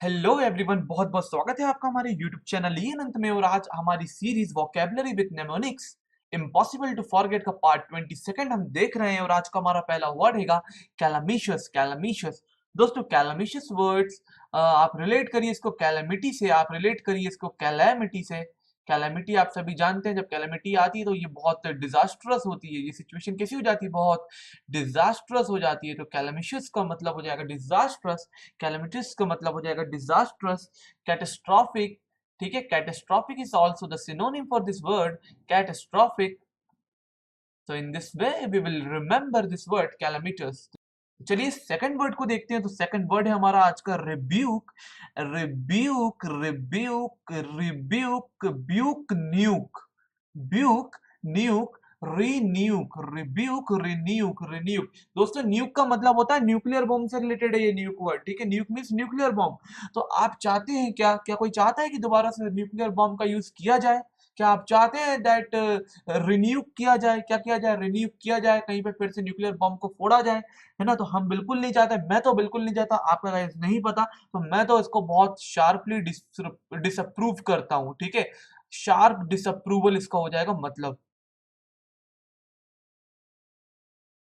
Hello everyone, बहुत बहुत स्वागत है आपका हमारे यूट्यूब चैनल ये अनंत में। और आज हमारी series vocabulary with mnemonics impossible to forget का पार्ट 22 हम देख रहे हैं। और आज का हमारा पहला वर्ड हैगा कैलामिशियस। कैलामिशियस दोस्तों, कैलामिशियस वर्ड्स आप रिलेट करिए इसको कैलामिटी से, आप रिलेट करिए इसको कैलामिटी से। कैलामिटी आप सभी जानते हैं, जब कैलामिटी आती है तो ये बहुत डिजास्ट्रस होती है। ये सिचुएशन कैसी हो जाती है, बहुत डिजास्ट्रस हो जाती है। तो कैलामिशियस का मतलब हो जाएगा डिजास्ट्रस, कैलेमिटीज का मतलब हो जाएगा डिजास्ट्रस, कैटास्ट्रॉफिक। ठीक है, catastrophic is also the synonym for this word catastrophic. So in this way we will remember this word calamitous. चलिए सेकंड वर्ड को देखते हैं। तो सेकंड वर्ड है हमारा आज का रिब्यूक। रिब्यूक रिब्यूक रिब्यूक ब्यूक न्यूक, ब्यूक न्यूक रीन्यूक, रिब्यूक रिन्यूक रिन्यूक। दोस्तों न्यूक का मतलब होता है न्यूक्लियर बॉम्ब से रिलेटेड है ये न्यूक वर्ड। ठीक है, न्यूक मींस न्यूक्लियर बॉम्ब। तो आप चाहते हैं क्या, क्या कोई चाहता है कि दोबारा से न्यूक्लियर बॉम्ब का यूज किया जाए? क्या आप चाहते हैं दैट रिन्यू किया जाए? क्या किया जाए? रिन्यू किया जाए, कहीं पे फिर से न्यूक्लियर बॉम्ब को फोड़ा जाए, है ना? तो हम बिल्कुल नहीं चाहते, मैं तो बिल्कुल नहीं चाहता। आपका गाइस नहीं पता तो मैं तो इसको बहुत शार्पली डिसअप्रूव करता हूँ। ठीक है, शार्प डिसअप्रूवल इसका हो जाएगा मतलब,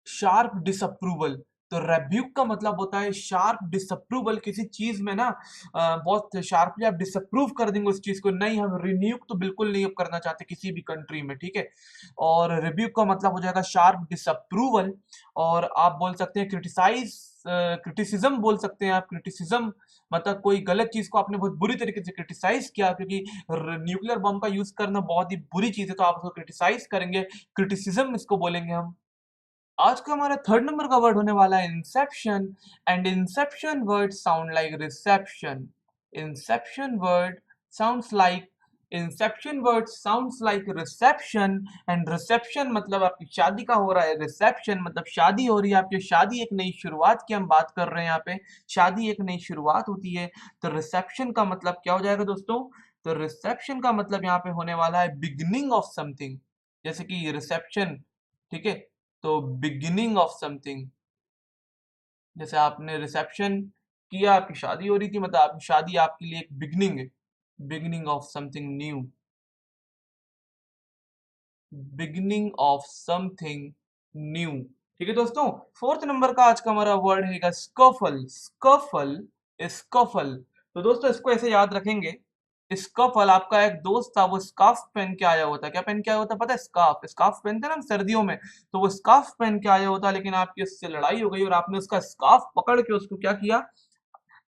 शार्प डिसअप्रूवल। तो रेब्यूक का मतलब होता है शार्प डिसअप्रूवल, किसी चीज में ना बहुत शार्पली आप डिसअप्रूव कर देंगे उस चीज को। नहीं, हम रिन्यूक तो बिल्कुल नहीं अब करना चाहते किसी भी कंट्री में। ठीक है, और रिब्यूक का मतलब हो जाएगा शार्प डिसअप्रूवल। और आप बोल सकते हैं क्रिटिसाइज, क्रिटिसिज्म बोल सकते हैं आप। क्रिटिसिज्म मतलब कोई गलत चीज को आपने बहुत बुरी तरीके से क्रिटिसाइज किया, क्योंकि न्यूक्लियर बम का यूज करना बहुत ही बुरी चीज है, तो आप उसको क्रिटिसाइज करेंगे, क्रिटिसिज्म इसको बोलेंगे हम। आज का हमारा थर्ड नंबर का वर्ड होने वाला है Inception. And Inception word sound like reception. Inception word sounds like, Inception word sounds like reception. And reception मतलब आपकी शादी का हो रहा है, रिसेप्शन मतलब शादी हो रही है आपकी, शादी एक नई शुरुआत की हम बात कर रहे हैं यहाँ पे। शादी एक नई शुरुआत होती है। तो रिसेप्शन का मतलब क्या हो जाएगा दोस्तों? तो रिसेप्शन का मतलब यहाँ पे होने वाला है बिगिनिंग ऑफ समथिंग। जैसे कि रिसेप्शन, ठीक है, तो बिगिनिंग ऑफ समथिंग। जैसे आपने रिसेप्शन किया, आपकी शादी हो रही थी, मतलब आपकी शादी आपके लिए एक बिगिनिंग है, beginning of something new, beginning of something new. ठीक है दोस्तों, फोर्थ नंबर का आज का हमारा वर्ड है स्कफल। Scuffle, scuffle. तो दोस्तों इसको ऐसे याद रखेंगे, स्कफल। आपका एक दोस्त था, वो स्कार्फ पहन के आया होता। क्या पहन के आया होता पता है? स्कार्फ। स्कार्फ पहनते हैं ना हम सर्दियों में, तो वो स्कार्फ पहन के आया होता, लेकिन आपकी उससे लड़ाई हो गई और आपने उसका स्कार्फ पकड़ के उसको क्या किया,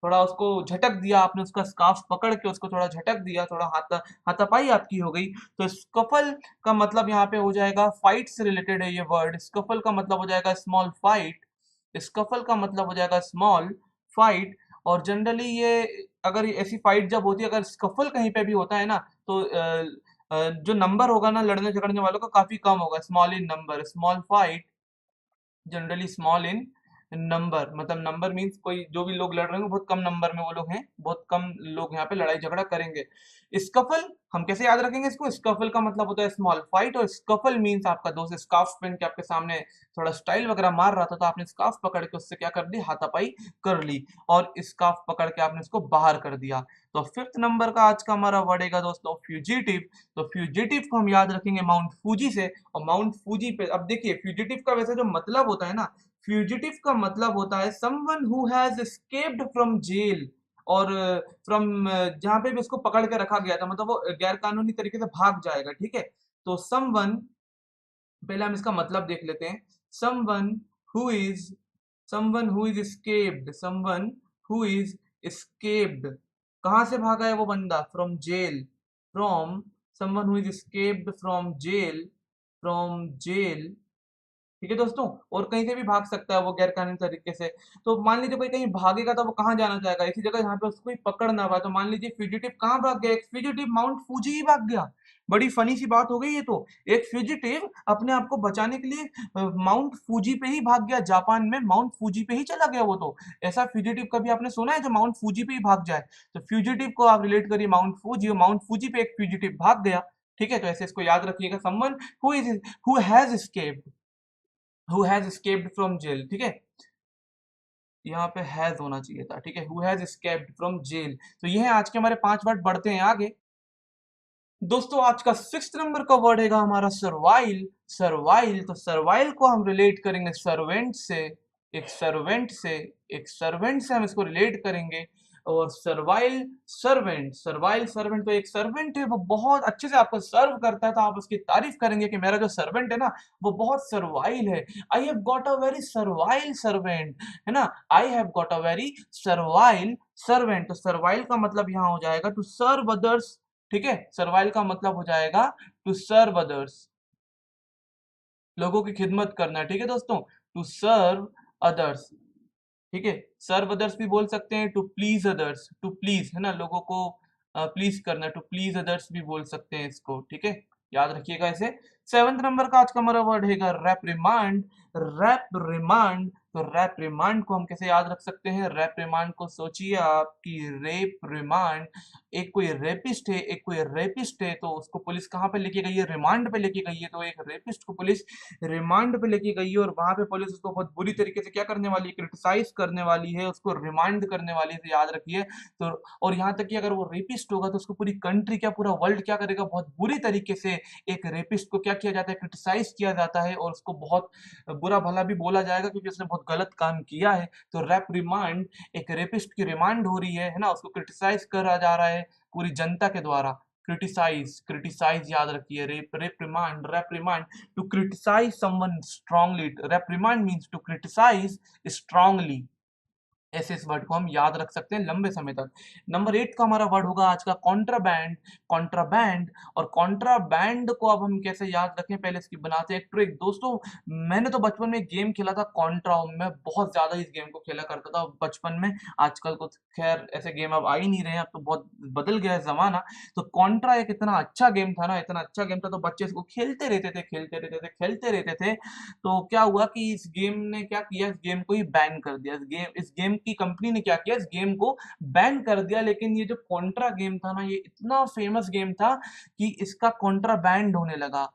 थोड़ा उसको झटक दिया। आपने उसका स्कार्फ पकड़ के उसको थोड़ा झटक दिया, थोड़ा हाथापाई आपकी हो गई। तो स्कफल का मतलब यहाँ पे हो जाएगा फाइट से रिलेटेड है ये वर्ड। स्कफल का मतलब हो जाएगा स्मॉल फाइट। स्कफल का मतलब हो जाएगा स्मॉल फाइट। और जनरली ये, अगर ऐसी फाइट जब होती है, अगर स्कफल कहीं पे भी होता है ना, तो जो नंबर होगा ना लड़ने झगड़ने वालों का काफी कम होगा। Small in number, small fight generally small in number, मतलब नंबर मींस कोई जो भी लोग लड़ रहे हैं बहुत कम नंबर में वो लोग हैं, बहुत कम लोग यहाँ पे लड़ाई झगड़ा करेंगे। स्कफल हम कैसे याद रखेंगे इसको? स्कफल का मतलब होता है स्मॉल फाइट, और स्कफल मींस आपका दोस्त स्कार्फ पहन के आपके सामने थोड़ा स्टाइल वगैरह मार रहा था, तो आपने स्कार्फ पकड़ के उससे क्या कर दी, हाथापाई कर ली, और स्कार्फ पकड़ के आपने उसको बाहर कर दिया। तो फिफ्थ नंबर का आज का हमारा वर्ड है दोस्तों फ्यूजिटिव। तो फ्यूजिटिव को हम याद रखेंगे माउंट फूजी से। और माउंट फूजी पे अब देखिए, फ्यूजिटिव का वैसे जो मतलब होता है ना, फ्यूजिटिव का मतलब होता है someone who has escaped from jail, और फ्रॉम जहां पे भी उसको पकड़ के रखा गया था, मतलब वो गैर कानूनी तरीके से भाग जाएगा। ठीक है, तो समवन, पहले हम इसका मतलब देख लेते हैं। Someone who is, someone who is escaped, someone who is escaped. कहां से भागा है वो बंदा? From jail, from, someone who is escaped from jail, from jail. ठीक है दोस्तों, और कहीं से भी भाग सकता है वो गैर कानूनी तरीके से। तो मान लीजिए कोई कहीं भागेगा तो वो कहाँ जाना चाहेगा? इसी जगह जहाँ पे उसको कोई पकड़ ना पाए। तो मान लीजिए फ्यूजिटिव कहाँ भाग गया? एक फ्यूजिटिव माउंट फूजी ही भाग गया। बड़ी फनी सी बात हो गई ये तो। एक फ्यूजिटिव अपने आप को बचाने के लिए माउंट फूजी पे ही भाग गया, जापान में माउंट फूजी पे ही चला गया वो तो। ऐसा फ्यूजिटिव कभी आपने सुना है जो माउंट फूजी पे ही भाग जाए? तो फ्यूजिटिव को आप रिलेट करिए माउंट फूजी, और माउंट फूजी पे एक फ्यूजिटिव भाग गया। ठीक है, तो ऐसे इसको याद रखिएगा, someone who is, who has escaped, who has escaped from jail. ठीक है, यहाँ पे हैज होना चाहिए था, ठीक है, who has escaped from jail. तो ये है आज के हमारे 5 वर्ड, बढ़ते हैं आगे। दोस्तों आज का 6th नंबर का वर्ड हैगा हमारा सर्वाइल। सर्वाइल, तो सर्वाइल को हम रिलेट करेंगे सर्वेंट से। एक सर्वेंट से, एक सर्वेंट से हम इसको रिलेट करेंगे। और सर्वाइल सर्वेंट, सर्वाइल सर्वेंट, तो एक सर्वेंट है वो बहुत अच्छे से आपको सर्व करता है, तो आप उसकी तारीफ करेंगे कि मेरा जो सर्वेंट है ना वो बहुत सर्वाइल है। I have got a very servile servant, है ना, I have got a very servile servant. तो सर्वाइल का मतलब यहाँ हो जाएगा टू सर्व अदर्स, ठीक है, सर्वाइल का मतलब हो जाएगा टू सर्व अदर्स, लोगों की खिदमत करना, ठीक है दोस्तों, टू सर्व अदर्स, ठीक है। सर्व अदर्स भी बोल सकते हैं, to please others, to please, है ना, लोगों को प्लीज करना, टू प्लीज अदर्स भी बोल सकते हैं इसको, ठीक है, याद रखिएगा इसे। 7th नंबर का आज का हमारा वर्ड है रेप्रिमांड। रेप्रिमांड, तो रेप्रिमांड को हम कैसे याद रख सकते हैं? रेप्रिमांड को सोचिए आप कि रेप रिमांड, एक कोई रेपिस्ट है, एक कोई रेपिस्ट है, तो उसको पुलिस कहाँ पे लेके गई है? रिमांड पे लेके गई है। तो एक रेपिस्ट को पुलिस रिमांड पे लेके गई है और वहां पे पुलिस उसको बहुत बुरी तरीके से क्या करने वाली है? क्रिटिसाइज करने वाली है, उसको रिमांड करने वाली है, तो याद रखिए। तो और यहाँ तक कि अगर वो रेपिस्ट होगा तो उसको पूरी कंट्री क्या, पूरा वर्ल्ड क्या करेगा? बहुत बुरी तरीके से एक रेपिस्ट को क्या किया जाता है? क्रिटिसाइज किया जाता है और उसको बहुत बुरा भला भी बोला जाएगा क्योंकि उसने बहुत गलत काम किया है। तो रैप रिमांड, एक रेपिस्ट की रिमांड हो रही है ना, उसको क्रिटिसाइज करा जा रहा है पूरी जनता के द्वारा। क्रिटिसाइज, क्रिटिसाइज याद रखिए, reprimand, reprimand, to criticise someone strongly. Reprimand means to criticise strongly. ऐसे इस वर्ड को हम याद रख सकते हैं लंबे समय तक। नंबर 8 का हमारा वर्ड होगा आज का कॉन्ट्राबैंड। कॉन्ट्राबैंड, और कॉन्ट्राबैंड को अब हम कैसे याद रखें, पहले इसकी बनाते हैं एक ट्रिक। दोस्तों मैंने तो बचपन में एक गेम खेला था कॉन्ट्रा, मैं बहुत ज्यादा इस गेम को खेला करता था बचपन में। आजकल तो खैर ऐसे गेम अब आ ही नहीं रहे हैं, अब तो बहुत बदल गया है जमाना। तो कॉन्ट्रा एक इतना अच्छा गेम था ना, इतना अच्छा गेम था, तो बच्चे इसको खेलते रहते थे, खेलते रहते थे, खेलते रहते थे। तो क्या हुआ कि इस गेम ने क्या किया, इस गेम को ही बैन कर दिया। इस गेम की कंपनी ने क्या किया, इस गेम को बैन कर दिया। लेकिन ये जो कॉन्ट्रा गेम था ना, ये इतना फेमस गेम था कि इसका कॉन्ट्रा बैंड होने लगा।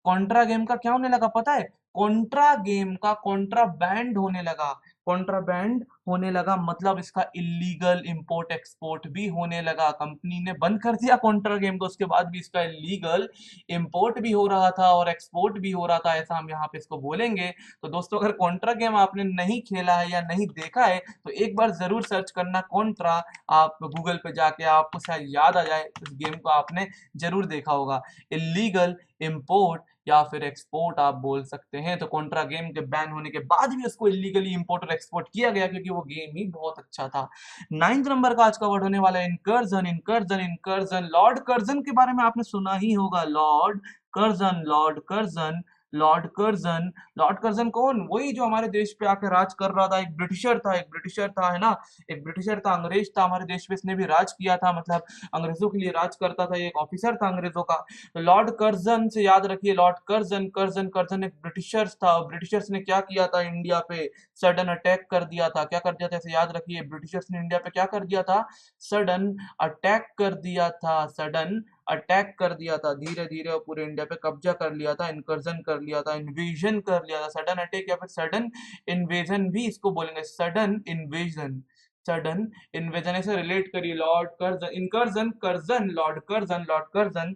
कॉन्ट्रा गेम का क्या होने लगा पता है? कॉन्ट्रा गेम का कॉन्ट्रा बैंड होने लगा। कॉन्ट्राबैंड होने लगा मतलब इसका इलीगल इंपोर्ट एक्सपोर्ट भी होने लगा। कंपनी ने बंद कर दिया कॉन्ट्रा गेम को, उसके बाद भी इसका इलीगल इंपोर्ट भी हो रहा था और एक्सपोर्ट भी हो रहा था, ऐसा हम यहाँ पे इसको बोलेंगे। तो दोस्तों अगर कॉन्ट्रा गेम आपने नहीं खेला है या नहीं देखा है तो एक बार जरूर सर्च करना कॉन्ट्रा, आप गूगल पे जाके, आपको शायद याद आ जाए इस गेम को आपने जरूर देखा होगा। इलीगल इंपोर्ट या फिर एक्सपोर्ट आप बोल सकते हैं। तो कॉन्ट्रा गेम के बैन होने के बाद भी उसको इलीगली इंपोर्ट और एक्सपोर्ट किया गया क्योंकि वो गेम ही बहुत अच्छा था। 9th नंबर का आज का वर्ड होने वाला है incursion. Incursion, incursion, Lord Curzon के बारे में आपने सुना ही होगा। Lord Curzon, Lord Curzon, Lord Curzon. Lord Curzon कौन? वही जो हमारे देश पे आकर राज कर रहा था, एक ब्रिटिशर था, एक ब्रिटिशर था, है ना, एक ब्रिटिशर था, अंग्रेज था हमारे देश पे, इसने भी राज किया था, मतलब अंग्रेजों के लिए राज करता था, ये एक ऑफिसर था अंग्रेजों का। तो लॉर्ड कर्जन से याद रखिए, लॉर्ड कर्जन, कर्जन, कर्जन एक ब्रिटिशर्स था। ब्रिटिशर्स ने क्या किया था इंडिया पे? सडन अटैक कर दिया था। क्या कर दिया था, इसे याद रखिए, ब्रिटिशर्स ने इंडिया पे क्या कर दिया था? सडन अटैक कर दिया था, सडन अटैक कर दिया था, धीरे धीरे पूरे इंडिया पे कब्जा कर लिया था, इनकर्जन कर लिया था, इन्वेजन कर लिया था। सडन अटैक या फिर सडन इन्वेजन भी इसको बोलेंगे, सडन इन्वेजन, सडन इन्वेजन। से रिलेट करिए, Lord Curzon, incursion, Curzon, Lord Curzon, Lord Curzon,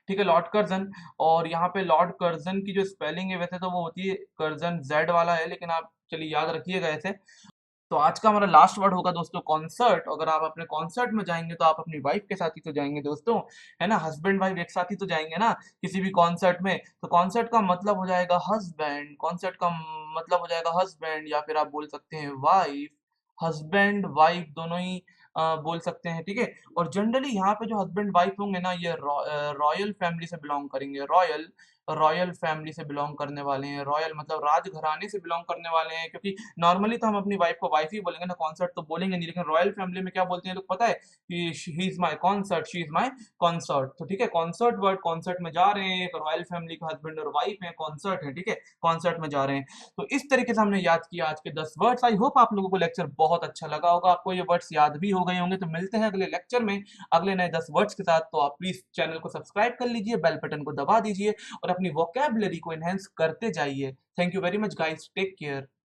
ठीक है, लॉर्ड कर्जन। और यहाँ पे लॉर्ड कर्जन की जो स्पेलिंग है वैसे तो वो होती है कर्जन, जेड वाला है, लेकिन आप चलिए याद रखिएगा ऐसे। तो आज का हमारा लास्ट वर्ड होगा दोस्तों कॉन्सर्ट। अगर आप अपने कॉन्सर्ट में जाएंगे तो आप अपनी वाइफ के साथ ही तो जाएंगे दोस्तों, है ना, हस्बैंड वाइफ एक साथ ही तो जाएंगे ना किसी भी कॉन्सर्ट में। तो कॉन्सर्ट का मतलब हो जाएगा हस्बैंड, कॉन्सर्ट का मतलब हो जाएगा हस्बैंड, या फिर आप बोल सकते हैं वाइफ। हस्बैंड वाइफ दोनों ही बोल सकते हैं, ठीक है। और जनरली यहाँ पे जो हस्बैंड वाइफ होंगे ना, ये रॉयल फैमिली से बिलोंग करेंगे, रॉयल, रॉयल फैमिली से बिलोंग करने वाले हैं। रॉयल मतलब राजघराने से बिलोंग करने वाले हैं, क्योंकि नॉर्मली तो हम अपनी वाइफ को वाइफ ही बोलेंगे ना, कॉन्सर्ट तो बोलेंगे नहीं। लेकिन रॉयल फैमिली में क्या बोलते हैं लोग पता है? कि he is my concert, she is my concert. तो ठीक है, कॉन्सर्ट वर्ड, कॉन्सर्ट में जा रहे हैं, एक रॉयल फैमिली का हस्बैंड और वाइफ है, कॉन्सर्ट है, ठीक है, कॉन्सर्ट में जा रहे हैं। तो इस तरीके से हमने याद किया आज के 10 वर्ड्स। आई होप आप लोगों को लेक्चर बहुत अच्छा लगा होगा, आपको ये वर्ड्स याद भी हो गए होंगे। तो मिलते हैं अगले लेक्चर में अगले नए 10 वर्ड्स के साथ। तो आप प्लीज चैनल को सब्सक्राइब कर लीजिए, बेल बटन को दबा दीजिए और अपनी वोकैबुलरी को एनहेंस करते जाइए। Thank you very much guys, take care.